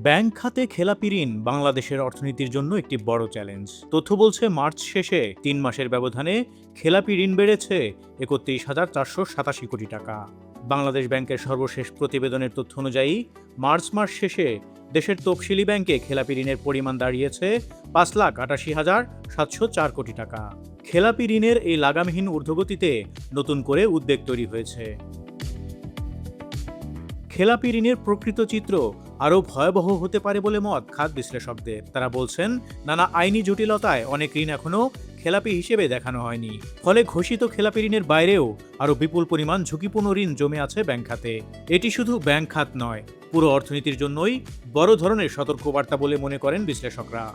Bank খাতে খেলাপি ঋণ বাংলাদেশের অর্থনীতির জন্য একটি বড় চ্যালেঞ্জ। তথ্য বলছে মার্চ শেষে ৩ মাসের ব্যবধানে খেলাপি ঋণ বেড়েছে ৩১,৪৮৭ কোটি টাকা। বাংলাদেশ ব্যাংকের সর্বশেষ প্রতিবেদনের তথ্য অনুযায়ী মার্চ মাস শেষে দেশের তফসিলি ব্যাংকে খেলাপি ঋণের পরিমাণ দাঁড়িয়েছে ৫,৮৮,৭০৪ কোটি টাকা। খেলাপি ঋণের এই লাগামহীন ঊর্ধ্বগতিতে নতুন করে উদ্বেগ তৈরি হয়েছে। খেলাপি ঋণের প্রকৃত চিত্র আরও ভয়াবহ হতে পারে বলে মত খাত বিশ্লেষকদের। তারা বলছেন, নানা আইনি জটিলতায় অনেক ঋণ এখনও খেলাপি হিসেবে দেখানো হয়নি। ফলে ঘোষিত খেলাপি ঋণের বাইরেও আরও বিপুল পরিমাণ ঝুঁকিপূর্ণ ঋণ জমে আছে ব্যাংক খাতে। এটি শুধু ব্যাংক খাত নয়, পুরো অর্থনীতির জন্যই বড় ধরনের সতর্কবার্তা বলে মনে করেন বিশ্লেষকরা।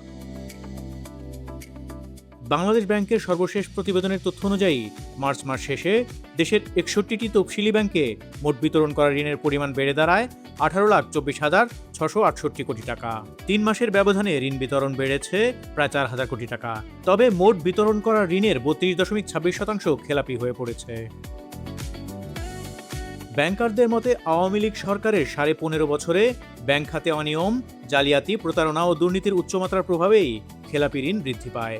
বাংলাদেশ ব্যাংকের সর্বশেষ প্রতিবেদনের তথ্য অনুযায়ী মার্চ মাস শেষে দেশের ৬১টি তফসিলি ব্যাংকে মোট বিতরণ করা ঋণের পরিমাণ বেড়ে দাঁড়ায় ১৮,২৪,৬৬৮ কোটি টাকা। ৩ মাসের ব্যবধানে ঋণ বিতরণ বেড়েছে প্রায় ৪,০০০ কোটি টাকা। তবে মোট বিতরণ করা ঋণের ৩২.২৬% খেলাপি হয়ে পড়েছে। ব্যাংকারদের মতে আওয়ামী লীগ সরকারের ১৫.৫ বছরে ব্যাংক খাতে অনিয়ম, জালিয়াতি, প্রতারণা ও দুর্নীতির উচ্চমাত্রার প্রভাবেই খেলাপি ঋণ বৃদ্ধি পায়।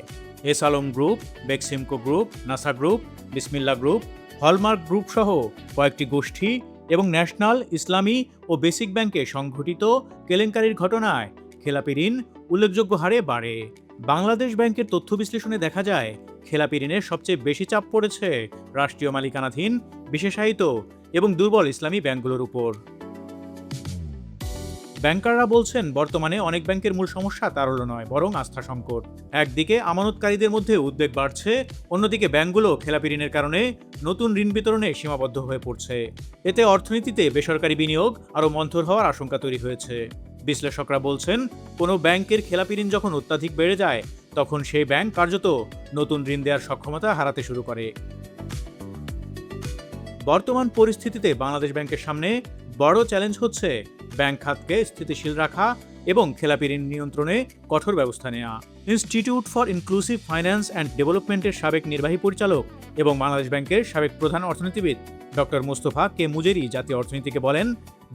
S Alam group, Beximco group, NASA group, বিসমিল্লা গ্রুপ, হলমার্ক গ্রুপ সহ কয়েকটি গোষ্ঠী এবং ন্যাশনাল, ইসলামী ও বেসিক ব্যাংকে সংঘটিত কেলেঙ্কারির ঘটনায় খেলাপি ঋণ উল্লেখযোগ্য হারে বাড়ে। বাংলাদেশ ব্যাংকের তথ্য বিশ্লেষণে দেখা যায়, খেলাপি ঋণের সবচেয়ে বেশি চাপ পড়েছে রাষ্ট্রীয় মালিকানাধীন, বিশেষায়িত এবং দুর্বল ইসলামী ব্যাংকগুলোর উপর। ব্যাংকাররা বলছেন, বর্তমানে অনেক ব্যাংকের মূল সমস্যা তারল্য নয়, বরং আস্থা সংকট। একদিকে আমানতকারীদের মধ্যে উদ্বেগ বাড়ছে, অন্যদিকে ব্যাংকগুলো খেলাপি ঋণের কারণে নতুন ঋণ বিতরণে সীমাবদ্ধ হয়ে পড়ছে। এতে অর্থনীতিতে বেসরকারি বিনিয়োগ আরও মন্থর হওয়ার আশঙ্কা তৈরি হয়েছে। বিশ্লেষকরা বলছেন, কোনো ব্যাংকের খেলাপি ঋণ যখন অত্যাধিক বেড়ে যায়, তখন সেই ব্যাংক কার্যত নতুন ঋণ দেওয়ার সক্ষমতা হারাতে শুরু করে। বর্তমান পরিস্থিতিতে বাংলাদেশ ব্যাংকের সামনে বড় চ্যালেঞ্জ হচ্ছে ব্যাংক খাতকে স্থিতিশীল রাখা এবং খেলাপি ঋণ নিয়ন্ত্রণে কঠোর ব্যবস্থা নেওয়া। Institute for inclusive finance and ডেভেলপমেন্টের সাবেক নির্বাহী পরিচালক এবং বাংলাদেশ ব্যাংকের সাবেক প্রধান অর্থনীতিবিদ ডক্টর মোস্তফা কে মুজেরি জাতীয় অর্থনীতিকে বলেন,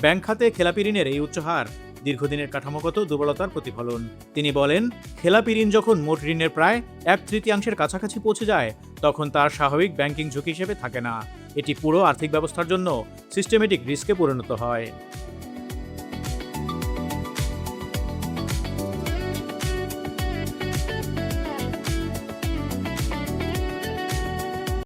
ব্যাংক খাতে খেলাপি ঋণের এই উচ্চ হার দীর্ঘদিনের কাঠামোগত দুর্বলতার প্রতিফলন। তিনি বলেন, খেলাপি ঋণ যখন মোট ঋণের প্রায় 1/3 কাছাকাছি পৌঁছে যায়, তখন তার স্বাভাবিক ব্যাংকিং ঝুঁকি হিসেবে থাকে না। এটি পুরো আর্থিক ব্যবস্থার জন্য সিস্টেমেটিক রিস্কে পরিণত হয়।